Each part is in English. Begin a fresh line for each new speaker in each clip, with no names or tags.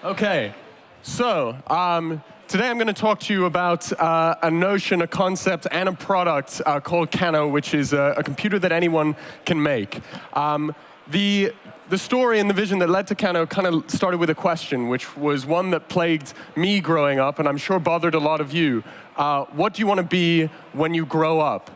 Okay, so today I'm going to talk to you about a notion, a concept, and a product called Kano, which is a computer that anyone can make. The story and the vision that led to Kano kind of started with a question, which was one that plagued me growing up, and I'm sure bothered a lot of you. What do you want to be when you grow up?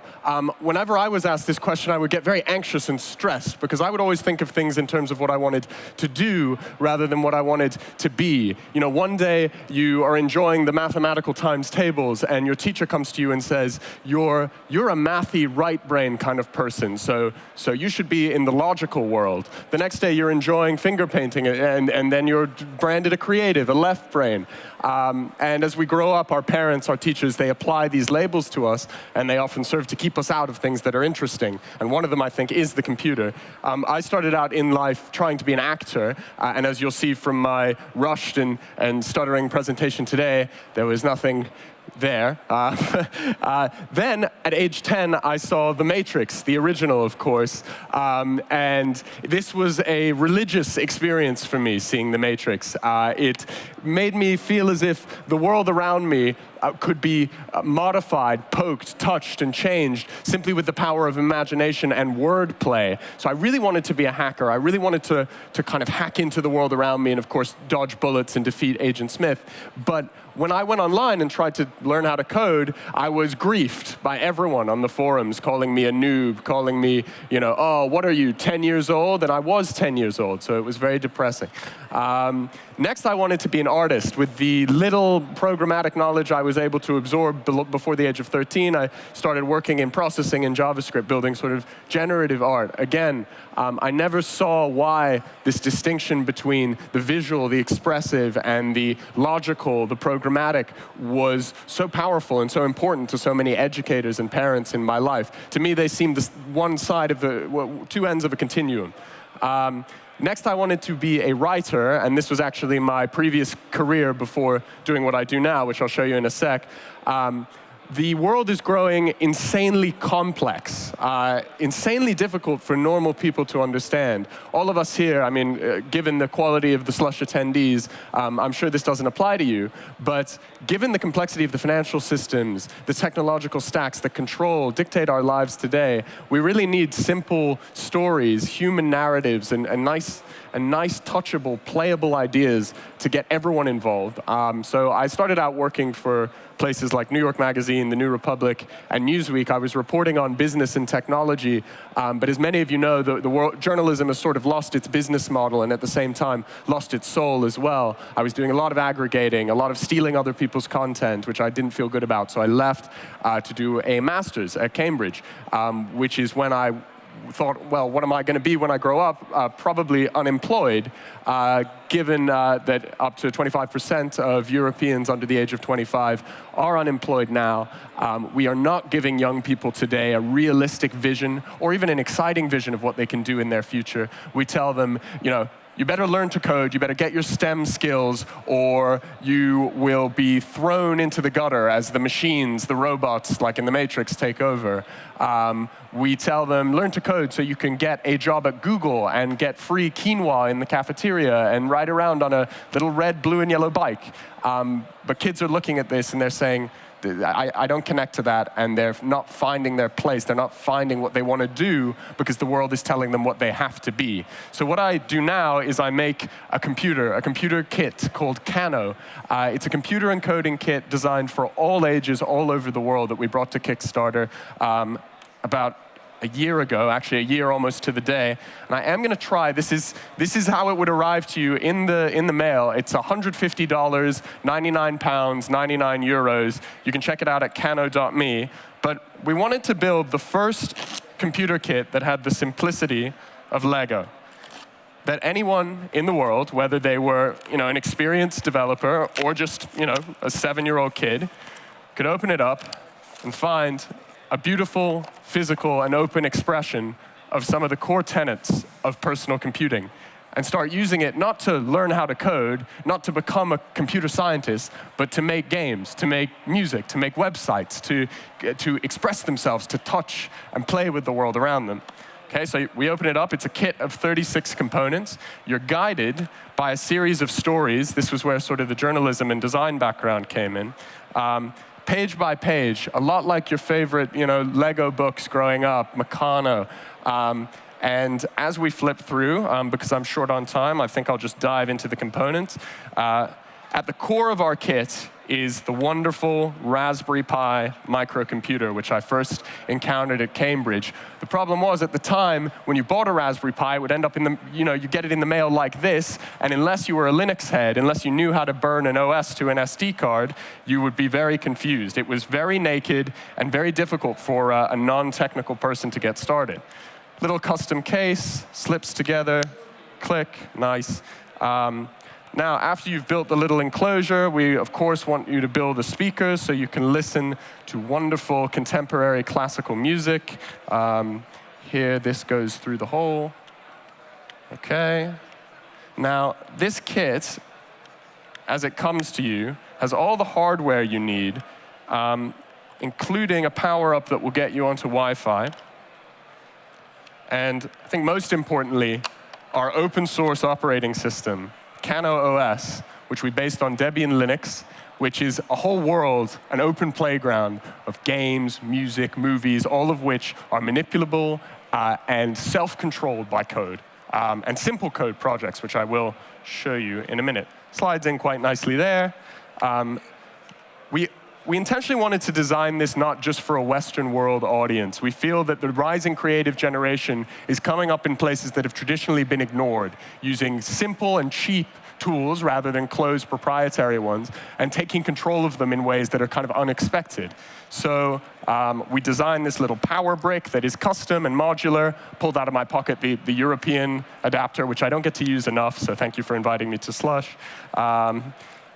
Whenever I was asked this question, I would get very anxious and stressed because I would always think of things in terms of what I wanted to do rather than what I wanted to be. You know, one day you are enjoying the mathematical times tables and your teacher comes to you and says, you're a mathy right brain kind of person, so you should be in the logical world. The next day you're enjoying finger painting and then you're branded a creative, a left brain. And as we grow up, our parents, our teachers, they apply these labels to us and they often serve to keep us out of things that are interesting. And one of them, I think, is the computer. I started out in life trying to be an actor, and as you'll see from my rushed and stuttering presentation today, there was nothing there. Then, at age 10, I saw The Matrix, the original, of course, and this was a religious experience for me, seeing The Matrix. It made me feel as if the world around me could be modified, poked, touched, and changed simply with the power of imagination and wordplay. So I really wanted to be a hacker. I really wanted to kind of hack into the world around me and, of course, dodge bullets and defeat Agent Smith. But when I went online and tried to learn how to code, I was griefed by everyone on the forums, calling me a noob, calling me, you know, oh, what are you, 10 years old? And I was 10 years old, so it was very depressing. Next, I wanted to be an artist. With the little programmatic knowledge I was able to absorb before the age of 13, I started working in processing in JavaScript, building sort of generative art. Again, I never saw why this distinction between the visual, the expressive, and the logical, the programmatic, was so powerful and so important to so many educators and parents in my life. To me, they seemed one side of two ends of a continuum. Next, I wanted to be a writer, and this was actually my previous career before doing what I do now, which I'll show you in a sec. The world is growing insanely complex, insanely difficult for normal people to understand. All of us here, I mean, given the quality of the Slush attendees, I'm sure this doesn't apply to you, but given the complexity of the financial systems, the technological stacks that dictate our lives today, we really need simple stories, human narratives, and nice, touchable, playable ideas to get everyone involved. So I started out working for places like New York Magazine, The New Republic, and Newsweek. I was reporting on business and technology, but as many of you know, journalism has sort of lost its business model and at the same time lost its soul as well. I was doing a lot of aggregating, a lot of stealing other people's content, which I didn't feel good about, so I left to do a master's at Cambridge, which is when I thought, well, what am I going to be when I grow up? Probably unemployed, given that up to 25% of Europeans under the age of 25 are unemployed now. We are not giving young people today a realistic vision or even an exciting vision of what they can do in their future. We tell them, you know, you better learn to code, you better get your STEM skills, or you will be thrown into the gutter as the machines, the robots, like in The Matrix, take over. We tell them, learn to code so you can get a job at Google and get free quinoa in the cafeteria and ride around on a little red, blue, and yellow bike. But kids are looking at this and they're saying, I don't connect to that, and they're not finding their place. They're not finding what they want to do because the world is telling them what they have to be. So what I do now is I make a computer kit called Kano. It's a computer encoding kit designed for all ages all over the world that we brought to Kickstarter about a year ago, actually a year almost to the day. And I am going to try, this is how it would arrive to you in the mail. It's $150, 99 pounds, 99 euros. You can check it out at kano.me. But we wanted to build the first computer kit that had the simplicity of Lego. That anyone in the world, whether they were, you know, an experienced developer or just, you know, a 7-year-old kid, could open it up and find a beautiful, physical, and open expression of some of the core tenets of personal computing, and start using it not to learn how to code, not to become a computer scientist, but to make games, to make music, to make websites, to express themselves, to touch and play with the world around them. Okay, so we open it up. It's a kit of 36 components. You're guided by a series of stories. This was where sort of the journalism and design background came in. Page by page, a lot like your favorite, Lego books growing up, Meccano. And as we flip through, because I'm short on time, I think I'll just dive into the components. At the core of our kit is the wonderful Raspberry Pi microcomputer, which I first encountered at Cambridge. The problem was, at the time, when you bought a Raspberry Pi, it would end up in the, you get it in the mail like this, and unless you were a Linux head, unless you knew how to burn an OS to an SD card, you would be very confused. It was very naked and very difficult for a non-technical person to get started. Little custom case, slips together, click, nice. Now, after you've built the little enclosure, we, of course, want you to build a speaker so you can listen to wonderful contemporary classical music. Here, this goes through the hole. OK. Now, this kit, as it comes to you, has all the hardware you need, including a power-up that will get you onto Wi-Fi. And I think most importantly, our open source operating system, Kano OS, which we based on Debian Linux, which is a whole world, an open playground of games, music, movies, all of which are manipulable and self-controlled by code, and simple code projects, which I will show you in a minute. Slides in quite nicely there. We intentionally wanted to design this not just for a Western world audience. We feel that the rising creative generation is coming up in places that have traditionally been ignored, using simple and cheap tools rather than closed proprietary ones, and taking control of them in ways that are kind of unexpected. So we designed this little power brick that is custom and modular, pulled out of my pocket the European adapter, which I don't get to use enough, so thank you for inviting me to Slush.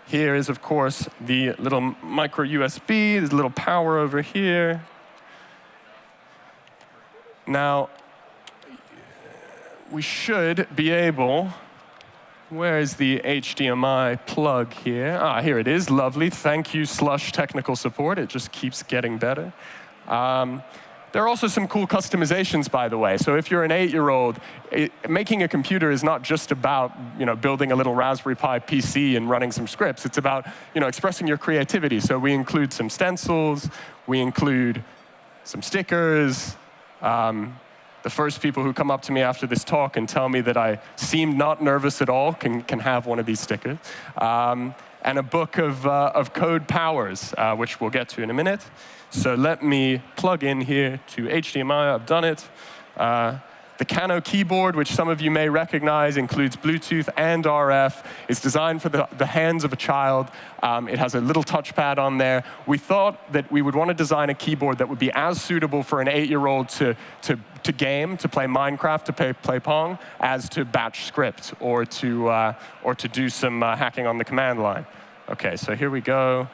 Here is, of course, the little micro USB. There's a little power over here. Now, we should be able, where is the HDMI plug here? Here it is. Lovely. Thank you, Slush technical support. It just keeps getting better. There are also some cool customizations, by the way. So if you're an 8-year-old, making a computer is not just about building a little Raspberry Pi PC and running some scripts. It's about expressing your creativity. So we include some stencils. We include some stickers. The first people who come up to me after this talk and tell me that I seemed not nervous at all can have one of these stickers. And a book of code powers, which we'll get to in a minute. So let me plug in here to HDMI. I've done it. The Kano keyboard, which some of you may recognize, includes Bluetooth and RF. It's designed for the hands of a child. It has a little touchpad on there. We thought that we would want to design a keyboard that would be as suitable for an 8-year-old to game, to play Minecraft, to play Pong, as to batch script or to do some hacking on the command line. OK, so here we go.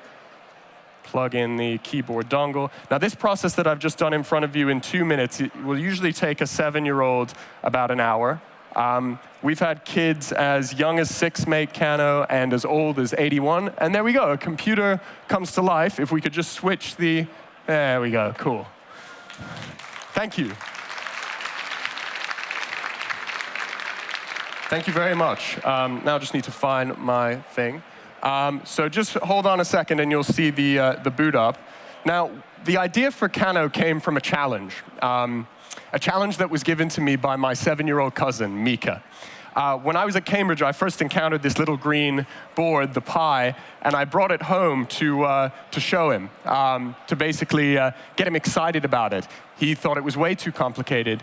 Plug in the keyboard dongle. Now, this process that I've just done in front of you in 2 minutes, it will usually take a 7-year-old about an hour. We've had kids as young as 6 make Kano and as old as 81. And there we go. A computer comes to life. If we could just switch the... There we go. Cool. Thank you. Thank you very much. Now I just need to find my thing. So just hold on a second, and you'll see the boot up. Now, the idea for Kano came from a challenge that was given to me by my 7-year-old cousin, Micah. When I was at Cambridge, I first encountered this little green board, the Pi, and I brought it home to show him, to basically get him excited about it. He thought it was way too complicated.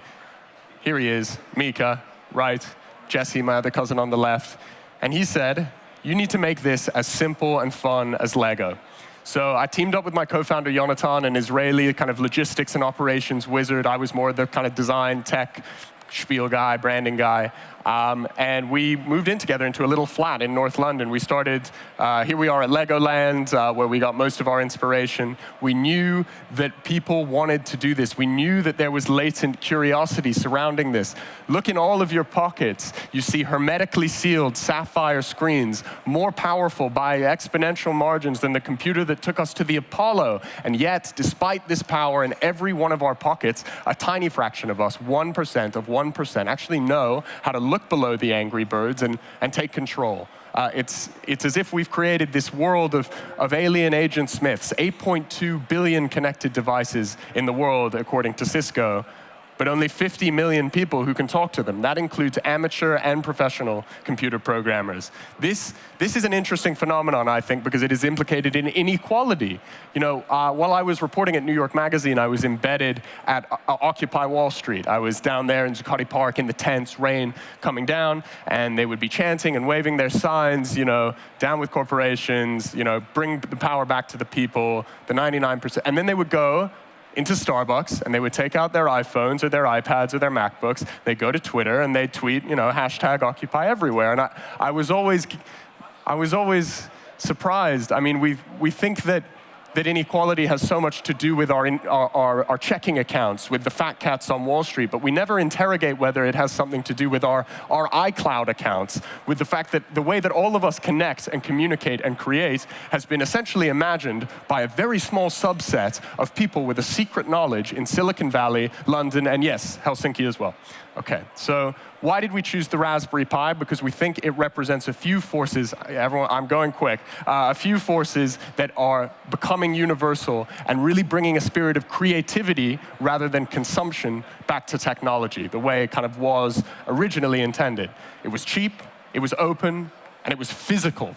Here he is, Micah, right, Jesse, my other cousin on the left. And he said, you need to make this as simple and fun as Lego. So I teamed up with my co-founder, Jonathan, an Israeli kind of logistics and operations wizard. I was more the kind of design, tech, spiel guy, branding guy. And we moved in together into a little flat in North London. We started, here we are at Legoland, where we got most of our inspiration. We knew that people wanted to do this. We knew that there was latent curiosity surrounding this. Look in all of your pockets. You see hermetically sealed sapphire screens, more powerful by exponential margins than the computer that took us to the Apollo. And yet, despite this power in every one of our pockets, a tiny fraction of us, 1% of 1%, actually know how to look below the angry birds and take control. It's as if we've created this world of alien agent Smiths, 8.2 billion connected devices in the world, according to Cisco, but only 50 million people who can talk to them. That includes amateur and professional computer programmers. This is an interesting phenomenon, I think, because it is implicated in inequality. You know, while I was reporting at New York Magazine, I was embedded at Occupy Wall Street. I was down there in Zuccotti Park in the tents, rain coming down, and they would be chanting and waving their signs, you know, down with corporations, you know, bring the power back to the people, the 99%. And then they would go into Starbucks, and they would take out their iPhones or their iPads or their MacBooks. They'd go to Twitter, and they'd tweet, you know, hashtag Occupy everywhere. And I was always surprised. I mean, we think that inequality has so much to do with our checking accounts, with the fat cats on Wall Street, but we never interrogate whether it has something to do with our iCloud accounts, with the fact that the way that all of us connect and communicate and create has been essentially imagined by a very small subset of people with a secret knowledge in Silicon Valley, London, and yes, Helsinki as well. Okay, so why did we choose the Raspberry Pi? Because we think it represents a few forces, everyone, I'm going quick, a few forces that are becoming universal and really bringing a spirit of creativity rather than consumption back to technology, the way it kind of was originally intended. It was cheap, it was open, and it was physical,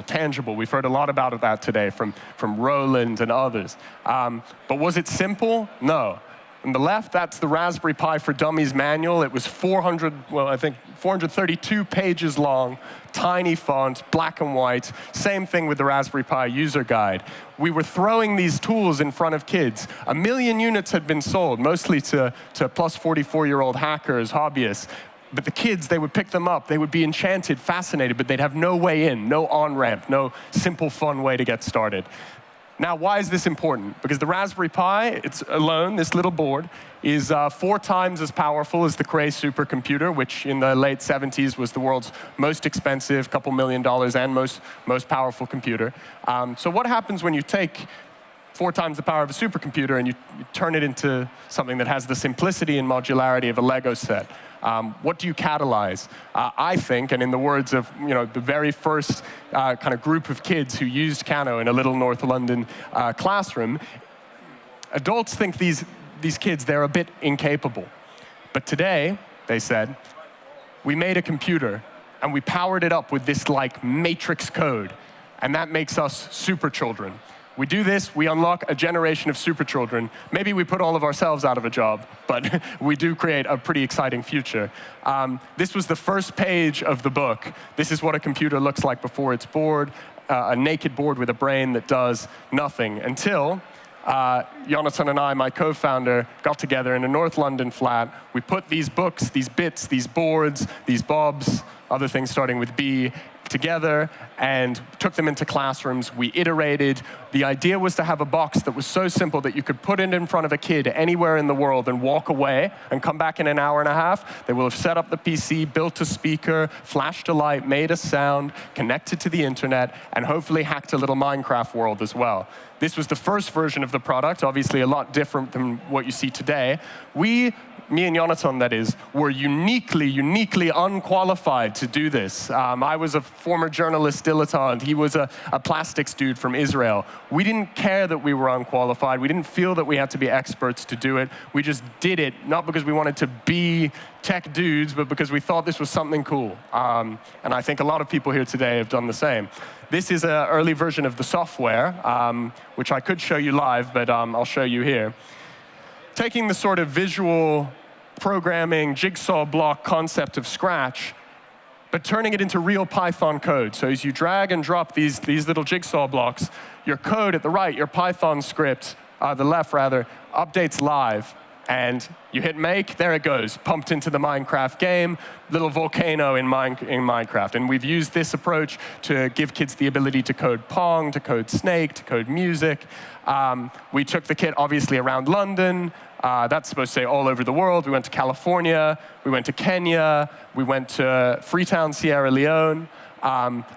tangible. We've heard a lot about that today from Roland and others. But was it simple? No. On the left, that's the Raspberry Pi for Dummies manual. It was 432 pages long, tiny font, black and white. Same thing with the Raspberry Pi user guide. We were throwing these tools in front of kids. 1 million units had been sold, mostly to plus 44-year-old hackers, hobbyists. But the kids, they would pick them up. They would be enchanted, fascinated, but they'd have no way in, no on-ramp, no simple, fun way to get started. Now, why is this important? Because the Raspberry Pi, it's alone, this little board, is 4 times as powerful as the Cray supercomputer, which in the late 70s was the world's most expensive, $2 million, and most powerful computer. So what happens when you take 4 times the power of a supercomputer and you turn it into something that has the simplicity and modularity of a Lego set? What do you catalyze? I think, and in the words of the very first kind of group of kids who used Kano in a little North London classroom, adults think these kids, they're a bit incapable. But today, they said, we made a computer and we powered it up with this like matrix code, and that makes us super children. We do this, we unlock a generation of super children. Maybe we put all of ourselves out of a job, but we do create a pretty exciting future. This was the first page of the book. This is what a computer looks like before it's bored, a naked board with a brain that does nothing, until Jonathan and I, my co-founder, got together in a North London flat. We put these books, these bits, these boards, these bobs, other things starting with B, together and took them into classrooms. We iterated. The idea was to have a box that was so simple that you could put it in front of a kid anywhere in the world and walk away and come back in an hour and a half. They will have set up the PC, built a speaker, flashed a light, made a sound, connected to the internet, and hopefully hacked a little Minecraft world as well. This was the first version of the product, obviously a lot different than what you see today. Me and Jonathan, that is, were uniquely unqualified to do this. I was a former journalist dilettante. He was a plastics dude from Israel. We didn't care that we were unqualified. We didn't feel that we had to be experts to do it. We just did it, not because we wanted to be tech dudes, but because we thought this was something cool. And I think a lot of people here today have done the same. This is an early version of the software, which I could show you live, but I'll show you here. Taking the sort of visual programming jigsaw block concept of Scratch, but turning it into real Python code. So as you drag and drop these little jigsaw blocks, your code at the right, your Python script, the left rather, updates live. And you hit make, there it goes, pumped into the Minecraft game, little volcano in Minecraft. And we've used this approach to give kids the ability to code Pong, to code Snake, to code music. We took the kit, obviously, around London. That's supposed to say all over the world. We went to California. We went to Kenya. We went to Freetown, Sierra Leone.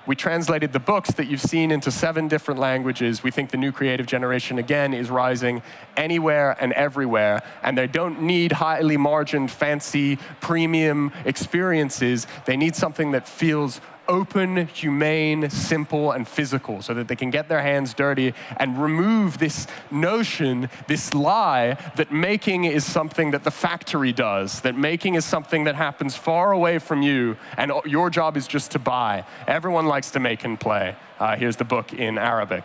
We translated the books that you've seen into 7 different languages. We think the new creative generation, again, is rising anywhere and everywhere. And they don't need highly margined, fancy, premium experiences. They need something that feels open, humane, simple, and physical, so that they can get their hands dirty and remove this notion, this lie, that making is something that the factory does, that making is something that happens far away from you, and your job is just to buy. Everyone likes to make and play. Here's the book in Arabic.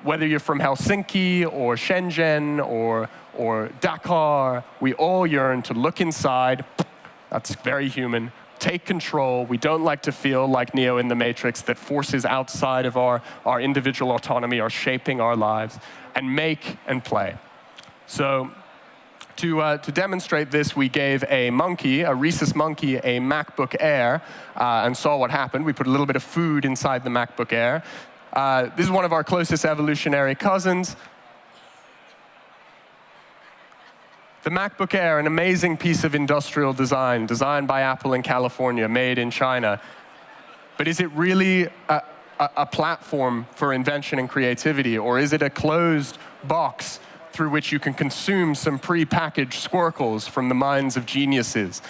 Whether you're from Helsinki or Shenzhen or Dakar, we all yearn to look inside. That's very human. Take control. We don't like to feel like Neo in the Matrix, that forces outside of our individual autonomy are shaping our lives, and make and play. So to demonstrate this, we gave a monkey, a rhesus monkey, a MacBook Air, and saw what happened. We put a little bit of food inside the MacBook Air. This is one of our closest evolutionary cousins. The MacBook Air, an amazing piece of industrial design, designed by Apple in California, made in China. But is it really a platform for invention and creativity, or is it a closed box through which you can consume some pre-packaged squircles from the minds of geniuses?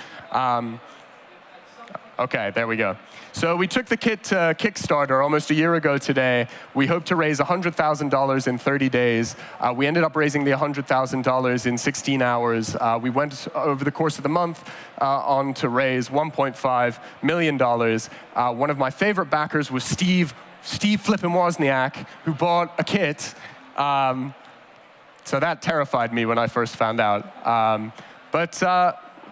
Okay, there we go. So we took the kit to Kickstarter almost a year ago today. We hoped to raise $100,000 in 30 days. We ended up raising the $100,000 in 16 hours. We went over the course of the month on to raise $1.5 million. One of my favorite backers was Steve flippin' Wozniak, who bought a kit. So that terrified me when I first found out.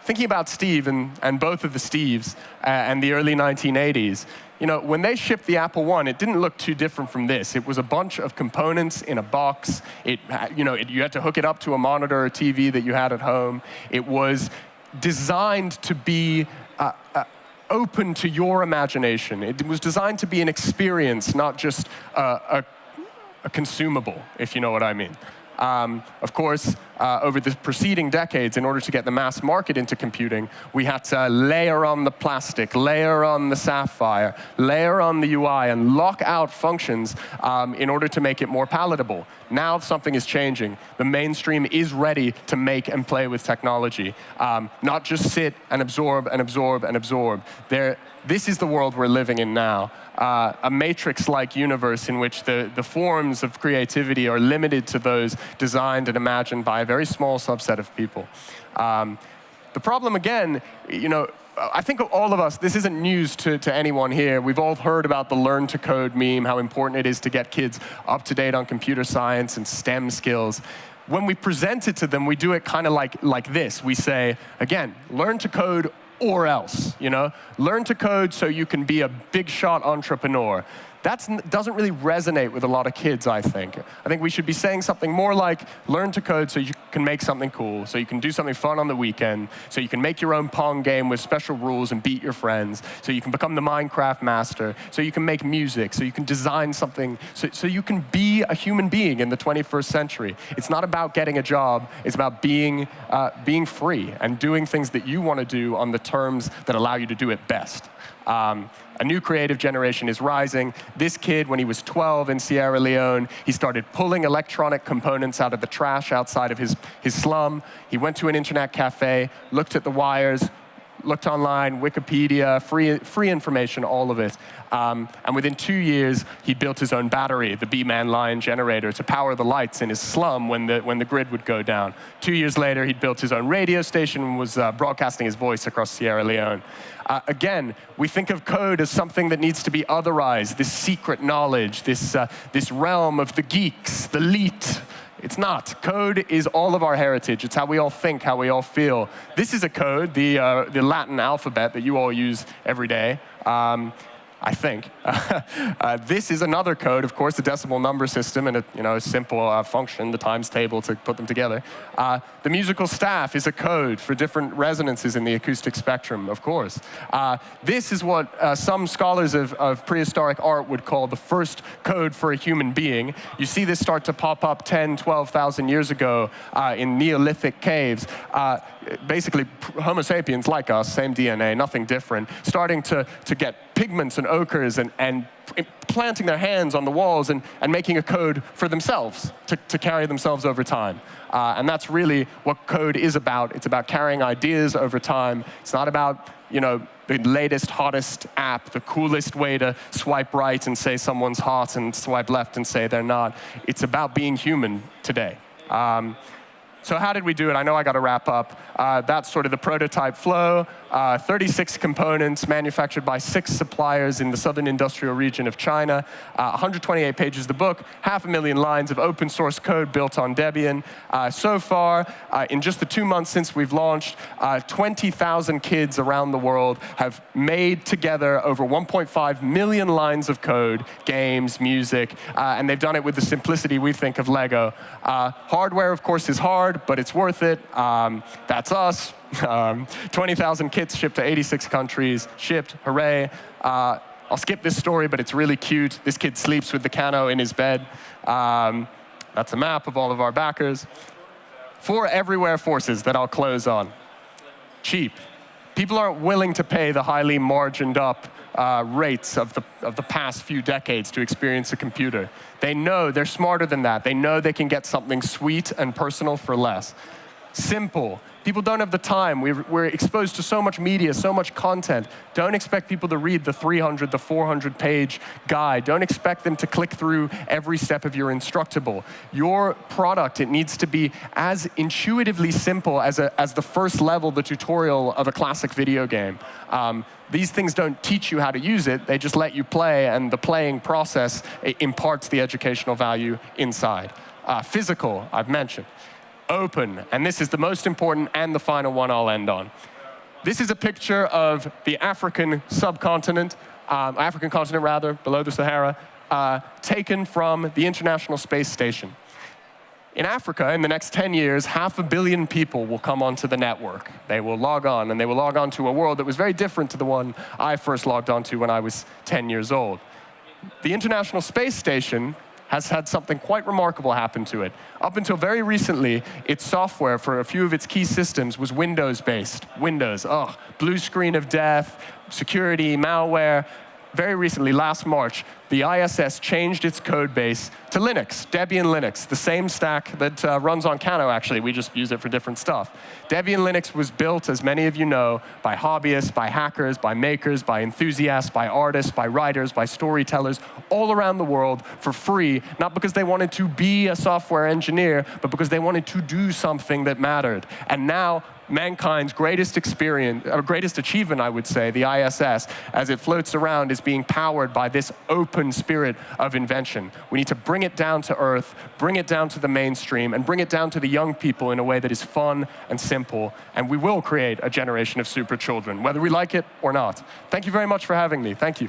Thinking about Steve and both of the Steves and the early 1980s, you know, when they shipped the Apple I, it didn't look too different from this. It was a bunch of components in a box. You had to hook it up to a monitor or TV that you had at home. It was designed to be open to your imagination. It was designed to be an experience, not just a consumable, if you know what I mean. Of course, over the preceding decades, in order to get the mass market into computing, we had to layer on the plastic, layer on the sapphire, layer on the UI, and lock out functions in order to make it more palatable. Now something is changing. The mainstream is ready to make and play with technology, not just sit and absorb and absorb and absorb. This is the world we're living in now. A matrix-like universe in which the forms of creativity are limited to those designed and imagined by a very small subset of people. The problem, again, you know, I think all of us, this isn't news to anyone here. We've all heard about the learn to code meme, how important it is to get kids up to date on computer science and STEM skills. When we present it to them, we do it kind of like this. We say, again, learn to code or else, you know? Learn to code so you can be a big shot entrepreneur. That doesn't really resonate with a lot of kids, I think. I think we should be saying something more like, learn to code so you can make something cool, so you can do something fun on the weekend, so you can make your own Pong game with special rules and beat your friends, so you can become the Minecraft master, so you can make music, so you can design something, so you can be a human being in the 21st century. It's not about getting a job, it's about being free and doing things that you want to do on the terms that allow you to do it best. A new creative generation is rising. This kid, when he was 12 in Sierra Leone, he started pulling electronic components out of the trash outside of his slum. He went to an internet cafe, looked at the wires, looked online, Wikipedia, free information, all of it. And within 2 years, he built his own battery, the B-Man Lion generator, to power the lights in his slum when the grid would go down. 2 years later, he'd built his own radio station and was broadcasting his voice across Sierra Leone. Again, we think of code as something that needs to be otherized, this secret knowledge, this realm of the geeks, the elite. It's not. Code is all of our heritage. It's how we all think, how we all feel. This is a code, the Latin alphabet that you all use every day. I think. This is another code, of course, the decimal number system and a simple function, the times table to put them together. The musical staff is a code for different resonances in the acoustic spectrum, of course. This is what some scholars of prehistoric art would call the first code for a human being. You see this start to pop up 10, 12,000 years ago in Neolithic caves. Basically, Homo sapiens, like us, same DNA, nothing different, starting to get pigments and ochres and planting their hands on the walls and making a code for themselves to carry themselves over time. And that's really what code is about. It's about carrying ideas over time. It's not about, the latest, hottest app, the coolest way to swipe right and say someone's hot and swipe left and say they're not. It's about being human today. So how did we do it? I know I got to wrap up. That's sort of the prototype flow. 36 components manufactured by 6 suppliers in the southern industrial region of China. 128 pages of the book, 500,000 lines of open source code built on Debian. So far, in just the 2 months since we've launched, 20,000 kids around the world have made together over 1.5 million lines of code, games, music, and they've done it with the simplicity we think of Lego. Hardware, of course, is hard, but it's worth it. That's us. 20,000 kits shipped to 86 countries. Shipped, hooray. I'll skip this story, but it's really cute. This kid sleeps with the Kano in his bed. That's a map of all of our backers. 4 everywhere forces that I'll close on. Cheap. People aren't willing to pay the highly margined up rates of the past few decades to experience a computer. They know they're smarter than that. They know they can get something sweet and personal for less. Simple. People don't have the time. We're exposed to so much media, so much content. Don't expect people to read the 300, the 400-page guide. Don't expect them to click through every step of your Instructable. Your product, it needs to be as intuitively simple as the first level, the tutorial of a classic video game. These things don't teach you how to use it. They just let you play, and the playing process imparts the educational value inside. Physical, I've mentioned. Open, and this is the most important and the final one I'll end on. This is a picture of the African subcontinent, African continent rather, below the Sahara, taken from the International Space Station. In Africa, in the next 10 years, 500 million people will come onto the network. They will log on, and they will log on to a world that was very different to the one I first logged onto when I was 10 years old. The International Space Station has had something quite remarkable happen to it. Up until very recently, its software for a few of its key systems was Windows-based. Windows, blue screen of death, security, malware. Very recently, last March, the ISS changed its code base to Linux, Debian Linux, the same stack that runs on Kano, actually. We just use it for different stuff. Debian Linux was built, as many of you know, by hobbyists, by hackers, by makers, by enthusiasts, by artists, by writers, by storytellers, all around the world for free, not because they wanted to be a software engineer, but because they wanted to do something that mattered. And now, mankind's greatest achievement, I would say, the ISS, as it floats around, is being powered by this open spirit of invention. We need to bring it down to earth, bring it down to the mainstream, and bring it down to the young people in a way that is fun and simple, and we will create a generation of super children, whether we like it or not. Thank you very much for having me. Thank you.